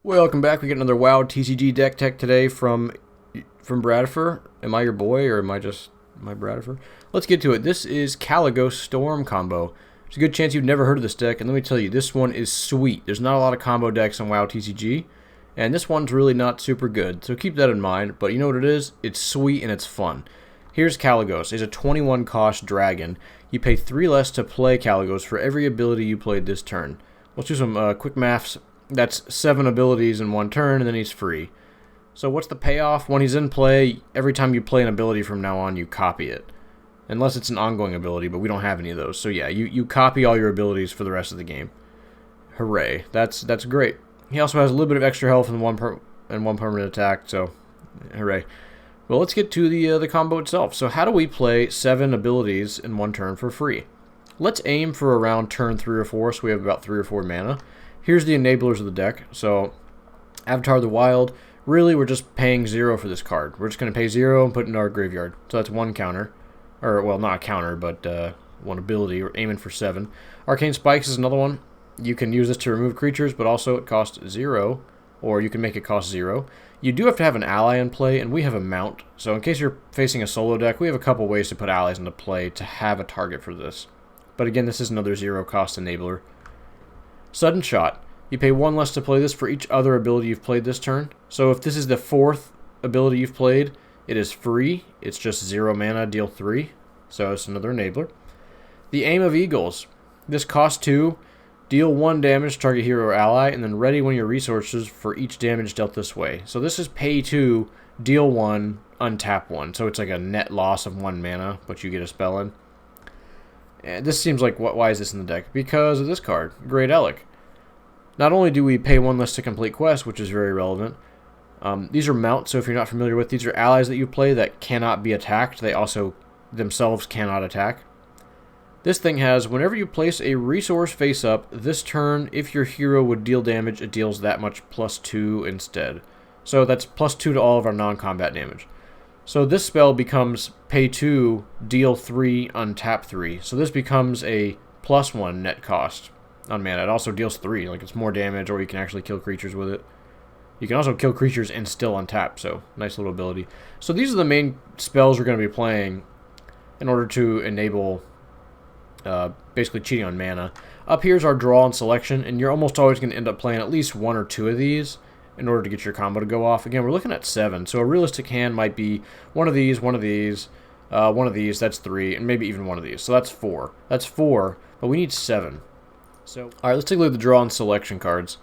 Welcome back. We get another WoW TCG deck tech today from Bradford. Am I your boy or am I Bradford? Let's get to it. This is Caligo Storm combo. There's a good chance you've never heard of this deck, and let me tell you, this one is sweet. There's not a lot of combo decks on WoW TCG, and this one's really not super good, so keep that in mind. But you know what it is? It's sweet and it's fun. Here's Kalecgos. It's a 21 cost dragon. You pay 3 less to play Kalecgos for every ability you played this turn. Let's do some quick maths. That's 7 abilities in one turn, and then he's free. So what's the payoff? When he's in play, every time you play an ability from now on, you copy it. Unless it's an ongoing ability, but we don't have any of those. So yeah, you copy all your abilities for the rest of the game. Hooray. That's great. He also has a little bit of extra health and one permanent attack, so hooray. Well, let's get to the combo itself. So how do we play 7 abilities in one turn for free? Let's aim for around turn 3 or 4, so we have about 3 or 4 mana. Here's the enablers of the deck. So, Avatar of the Wild. Really, we're just paying 0 for this card. We're just going to pay 0 and put it in our graveyard. So that's 1 counter. Or, well, not a counter, but 1 ability. We're aiming for 7. Arcane Spikes is another one. You can use this to remove creatures, but also it costs 0. Or you can make it cost 0. You do have to have an ally in play, and we have a mount. So in case you're facing a solo deck, we have a couple ways to put allies into play to have a target for this. But again, this is another 0 cost enabler. Sudden Shot. You pay 1 less to play this for each other ability you've played this turn. So if this is the 4th ability you've played, it is free. It's just 0 mana, deal 3. So it's another enabler. The Aim of Eagles. This costs 2. Deal 1 damage to target hero or ally, and then ready one of your resources for each damage dealt this way. So this is pay 2, deal 1, untap 1. So it's like a net loss of 1 mana, but you get a spell in. And this seems like, why is this in the deck? Because of this card, Great Elekk. Not only do we pay 1 less to complete quests, which is very relevant, these are mounts, so if you're not familiar with, these are allies that you play that cannot be attacked. They also themselves cannot attack. This thing has, whenever you place a resource face up, this turn, if your hero would deal damage, it deals that much plus 2 instead. So that's plus 2 to all of our non-combat damage. So this spell becomes pay 2, deal 3, untap 3. So this becomes a plus 1 net cost on mana. It also deals 3, like it's more damage, or you can actually kill creatures with it. You can also kill creatures and still untap, so nice little ability. So these are the main spells we're going to be playing in order to enable basically cheating on mana. Up here's our draw and selection, and you're almost always going to end up playing at least 1 or 2 of these in order to get your combo to go off. Again, we're looking at 7, so a realistic hand might be one of these, one of these, that's 3, and maybe even one of these. So that's 4. That's 4, but we need 7. So, alright, let's take a look at the draw and selection cards.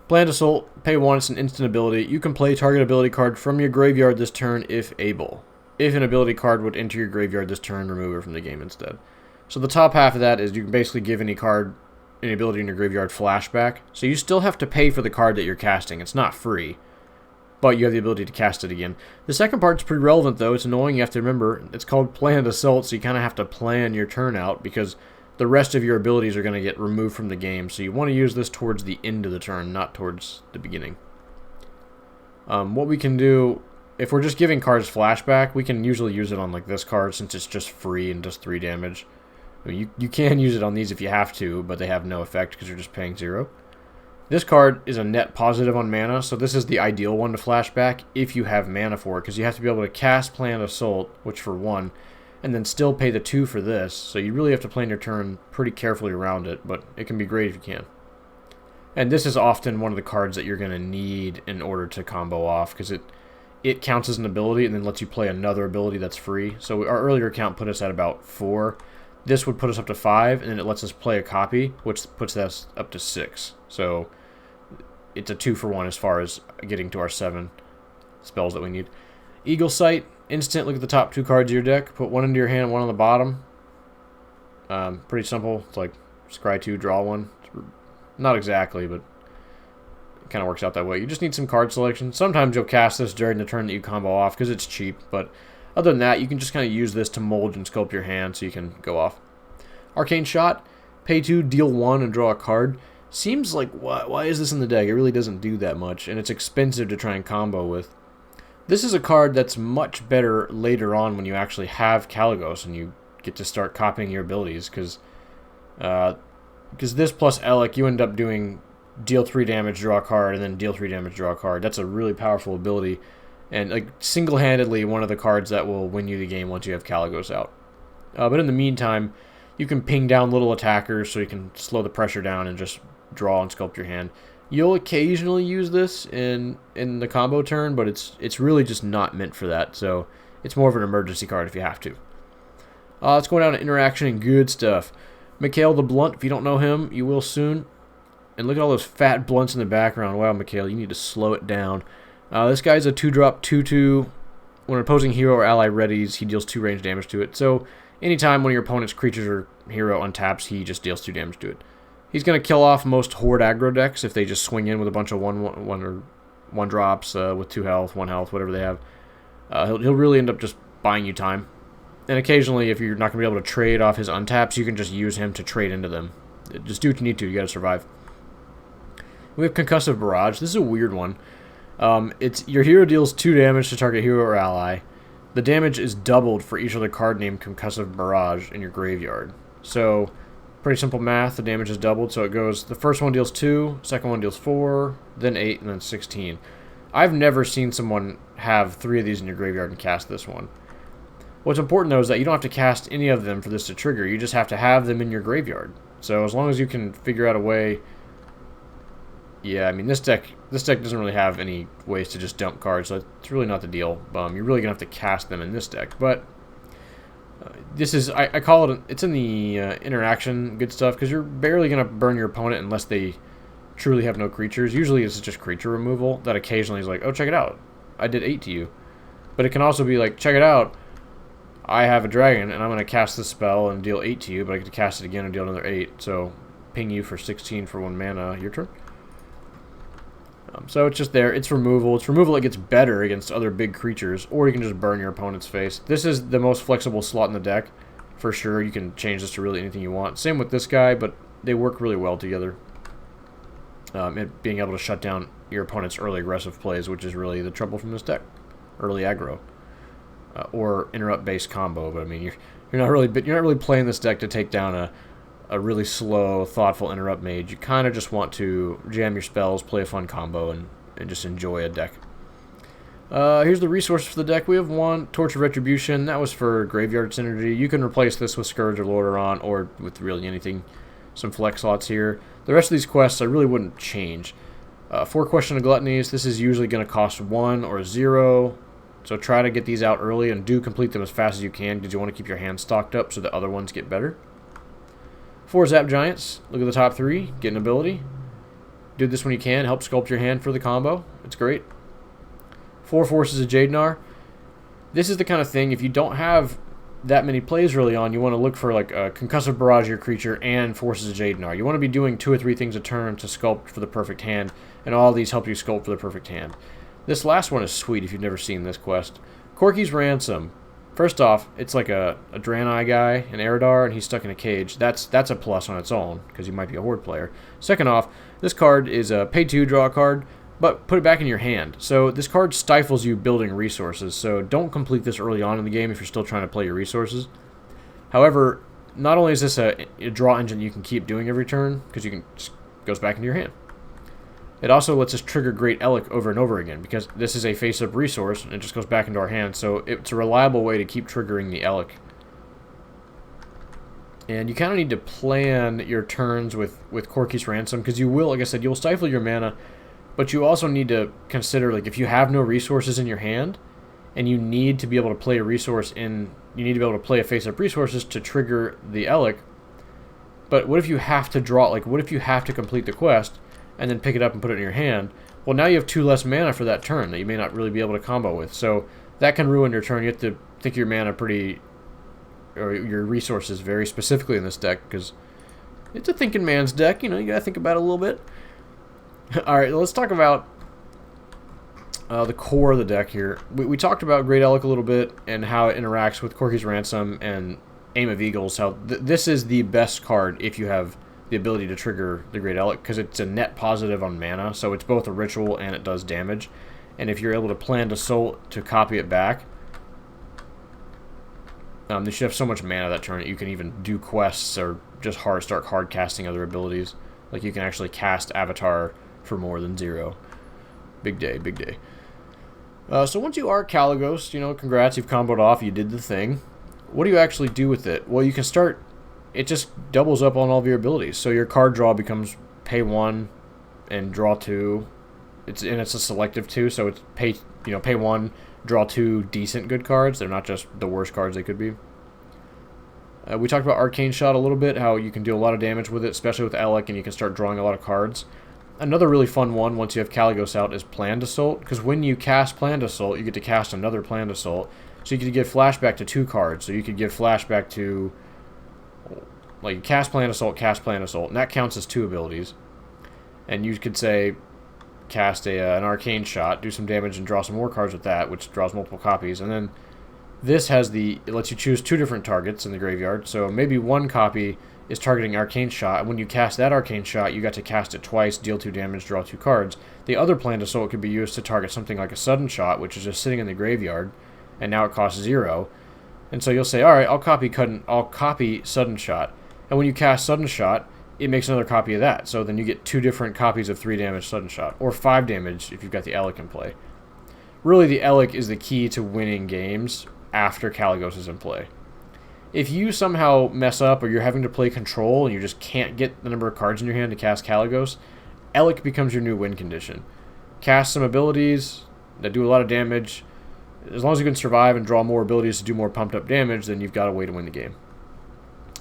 Planned Assault, pay 1, it's an instant ability. You can play target ability card from your graveyard this turn if able. If an ability card would enter your graveyard this turn, remove it from the game instead. So the top half of that is you can basically give any card, any ability in your graveyard flashback. So you still have to pay for the card that you're casting. It's not free, but you have the ability to cast it again. The second part's pretty relevant, though. It's annoying. You have to remember, it's called Planned Assault, so you kind of have to plan your turn out because the rest of your abilities are going to get removed from the game. So you want to use this towards the end of the turn, not towards the beginning. What we can do, if we're just giving cards flashback, we can usually use it on like this card since it's just free and does 3 damage. I mean, you can use it on these if you have to, but they have no effect because you're just paying 0. This card is a net positive on mana, so this is the ideal one to flashback if you have mana for it, because you have to be able to cast Planned Assault, which for 1, and then still pay the 2 for this, so you really have to plan your turn pretty carefully around it, but it can be great if you can. And this is often one of the cards that you're going to need in order to combo off, because it counts as an ability and then lets you play another ability that's free. So our earlier count put us at about 4. This would put us up to 5, and then it lets us play a copy, which puts us up to 6. So it's a 2 for 1 as far as getting to our 7 spells that we need. Eagle Sight, instant. Look at the top 2 cards of your deck. Put 1 into your hand, 1 on the bottom. Pretty simple. It's like scry 2, draw 1. Not exactly, but it kind of works out that way. You just need some card selection. Sometimes you'll cast this during the turn that you combo off because it's cheap, but other than that, you can just kind of use this to mold and sculpt your hand so you can go off. Arcane Shot, pay 2, deal 1, and draw a card. Seems like, why is this in the deck? It really doesn't do that much, and it's expensive to try and combo with. This is a card that's much better later on when you actually have Kalecgos and you get to start copying your abilities, because this plus Elekk, you end up doing deal 3 damage, draw a card, and then deal 3 damage, draw a card. That's a really powerful ability, and like single-handedly one of the cards that will win you the game once you have Kalecgos out. But in the meantime, you can ping down little attackers so you can slow the pressure down and just draw and sculpt your hand. You'll occasionally use this in the combo turn, but it's really just not meant for that, so it's more of an emergency card if you have to. Let's go down to interaction and good stuff. Mikael the Blunt, if you don't know him, you will soon. And look at all those fat blunts in the background. Wow, Mikael, you need to slow it down. This guy's a 2-drop 2/2. When an opposing hero or ally readies, he deals 2 range damage to it. So anytime one of your opponent's creatures or hero untaps, he just deals 2 damage to it. He's going to kill off most horde aggro decks if they just swing in with a bunch of 1 drops with 2 health, 1 health, whatever they have. He'll really end up just buying you time. And occasionally, if you're not going to be able to trade off his untaps, you can just use him to trade into them. Just do what you need to. You got to survive. We have Concussive Barrage. This is a weird one. It's your hero deals 2 damage to target hero or ally. The damage is doubled for each other card named Concussive Barrage in your graveyard. So, pretty simple math. The damage is doubled, so it goes, the first one deals 2, second one deals 4, then 8, and then 16. I've never seen someone have 3 of these in your graveyard and cast this one. What's important, though, is that you don't have to cast any of them for this to trigger. You just have to have them in your graveyard. So as long as you can figure out a way... Yeah, I mean, this deck doesn't really have any ways to just dump cards, so it's really not the deal. You're really going to have to cast them in this deck. But this is... I call it... It's in the interaction good stuff, because you're barely going to burn your opponent unless they truly have no creatures. Usually it's just creature removal that occasionally is like, oh, check it out. I did 8 to you. But it can also be like, check it out. I have a dragon, and I'm going to cast this spell and deal 8 to you, but I get to cast it again and deal another 8. So, ping you for 16 for 1 mana. Your turn. So, it's just there. It's removal. It's removal that gets better against other big creatures, or you can just burn your opponent's face. This is the most flexible slot in the deck, for sure. You can change this to really anything you want. Same with this guy, but they work really well together. And being able to shut down your opponent's early aggressive plays, which is really the trouble from this deck. Early aggro. Or interrupt-based combo, but I mean, you're not really playing this deck to take down a really slow, thoughtful interrupt mage. You kind of just want to jam your spells, play a fun combo, and just enjoy a deck. Here's the resources for the deck. We have 1 Torch of Retribution. That was for graveyard synergy. You can replace this with Scourge or Lordaeron, or with really anything. Some flex slots here. The rest of these quests I really wouldn't change. 4 Question of Gluttonies. This is usually going to cost 1 or 0. So try to get these out early and do complete them as fast as you can because you want to keep your hand stocked up so the other ones get better. 4 Zapped Giants. Look at the top 3. Get an ability. Do this when you can. Help sculpt your hand for the combo. It's great. 4 Forces of Jaedenar. This is the kind of thing, if you don't have that many plays early on, you want to look for like a Concussive Barrage your creature and Forces of Jaedenar. You want to be doing 2 or 3 things a turn to sculpt for the perfect hand, and all these help you sculpt for the perfect hand. This last one is sweet if you've never seen this quest. Corki's Ransom. First off, it's like a Draenei guy, an Eridar, and he's stuck in a cage. That's a plus on its own, because you might be a Horde player. Second off, this card is a pay 2, draw a card, but put it back in your hand. So this card stifles you building resources, so don't complete this early on in the game if you're still trying to play your resources. However, not only is this a draw engine you can keep doing every turn, because it goes back into your hand. It also lets us trigger Great Elekk over and over again, because this is a face-up resource, and it just goes back into our hand, so it's a reliable way to keep triggering the Elekk. And you kind of need to plan your turns with Corki's Ransom, because you will, like I said, you'll stifle your mana, but you also need to consider, like, if you have no resources in your hand, and you need to be able to play a resource you need to be able to play a face-up resources to trigger the Elekk, but what if you have to draw, like, what if you have to complete the quest, and then pick it up and put it in your hand? Well, now you have 2 less mana for that turn that you may not really be able to combo with. So that can ruin your turn. You have to think your mana or your resources very specifically in this deck, because it's a thinking man's deck. You know, you gotta think about it a little bit. All right, let's talk about the core of the deck here. We talked about Great Elekk a little bit and how it interacts with Corki's Ransom and Aim of Eagles. How this is the best card if you have the ability to trigger the Great Elekk, because it's a net positive on mana, so it's both a ritual and it does damage. And if you're able to plan to copy it back, you should have so much mana that turn that you can even do quests or just start hard casting other abilities. Like, you can actually cast Avatar for more than 0. Big day, big day. So once you are Kalecgos, you know, congrats, you've comboed off, you did the thing. What do you actually do with it? Well, you can start, it just doubles up on all of your abilities. So your card draw becomes pay 1 and draw 2. It's a selective 2, so it's pay 1, draw 2 decent good cards. They're not just the worst cards they could be. We talked about Arcane Shot a little bit, how you can do a lot of damage with it, especially with Elekk, and you can start drawing a lot of cards. Another really fun one, once you have Kalecgos out, is Planned Assault, because when you cast Planned Assault, you get to cast another Planned Assault, so you could give flashback to 2 cards. So you could give flashback to, like, cast Planned Assault, and that counts as 2 abilities. And you could say, cast an Arcane Shot, do some damage, and draw some more cards with that, which draws multiple copies, and then this it lets you choose 2 different targets in the graveyard, so maybe one copy is targeting Arcane Shot, and when you cast that Arcane Shot, you got to cast it twice, deal 2 damage, draw 2 cards. The other Planned Assault could be used to target something like a Sudden Shot, which is just sitting in the graveyard, and now it costs 0. And so you'll say, alright, I'll copy Sudden Shot, and when you cast Sudden Shot, it makes another copy of that, so then you get 2 different copies of 3 damage Sudden Shot, or 5 damage if you've got the Elekk in play. Really, the Elekk is the key to winning games after Kalecgos is in play. If you somehow mess up or you're having to play control and you just can't get the number of cards in your hand to cast Kalecgos, Elekk becomes your new win condition. Cast some abilities that do a lot of damage. As long as you can survive and draw more abilities to do more pumped up damage, then you've got a way to win the game.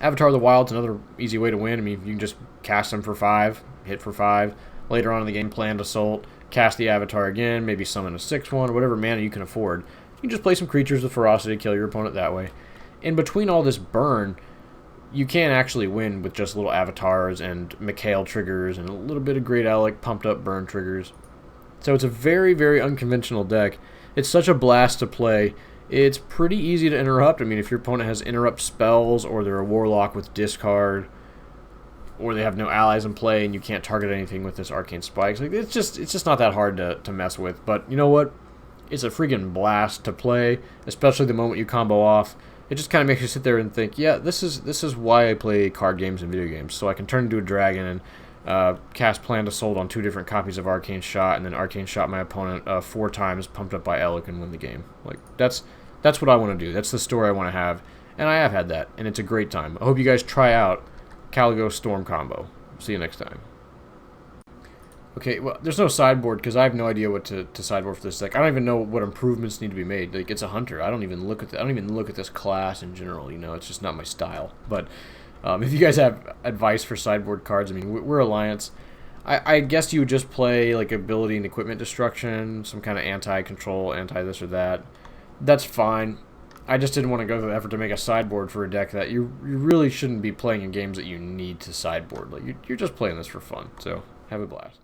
Avatar of the Wild's another easy way to win. I mean, you can just cast them for 5, hit for 5. Later on in the game, Planned Assault, cast the Avatar again, maybe summon a 6/1, or whatever mana you can afford. You can just play some creatures with ferocity, kill your opponent that way. In between all this burn, you can actually win with just little avatars and Mikael triggers and a little bit of Great Elekk pumped up burn triggers. So it's a very, very unconventional deck. It's such a blast to play. It's pretty easy to interrupt. I mean, if your opponent has interrupt spells, or they're a warlock with discard, or they have no allies in play and you can't target anything with this Arcane Spikes, like, it's just not that hard to mess with. But you know what? It's a freaking blast to play, especially the moment you combo off. It just kind of makes you sit there and think, yeah, this is why I play card games and video games, so I can turn into a dragon and cast Planned Assault on 2 different copies of Arcane Shot, and then Arcane Shot my opponent 4 times, pumped up by Elekk, and win the game. Like, that's what I want to do. That's the story I want to have, and I have had that, and it's a great time. I hope you guys try out Kalecgos Storm combo. See you next time. Okay, well, there's no sideboard because I have no idea what to sideboard for this deck. I don't even know what improvements need to be made. Like, it's a hunter. I don't even look at this class in general. You know, it's just not my style. But if you guys have advice for sideboard cards, I mean, we're Alliance. I guess you would just play like ability and equipment destruction, some kind of anti-control, anti-this or that. That's fine. I just didn't want to go to the effort to make a sideboard for a deck that you really shouldn't be playing in games that you need to sideboard. Like, you're just playing this for fun. So have a blast.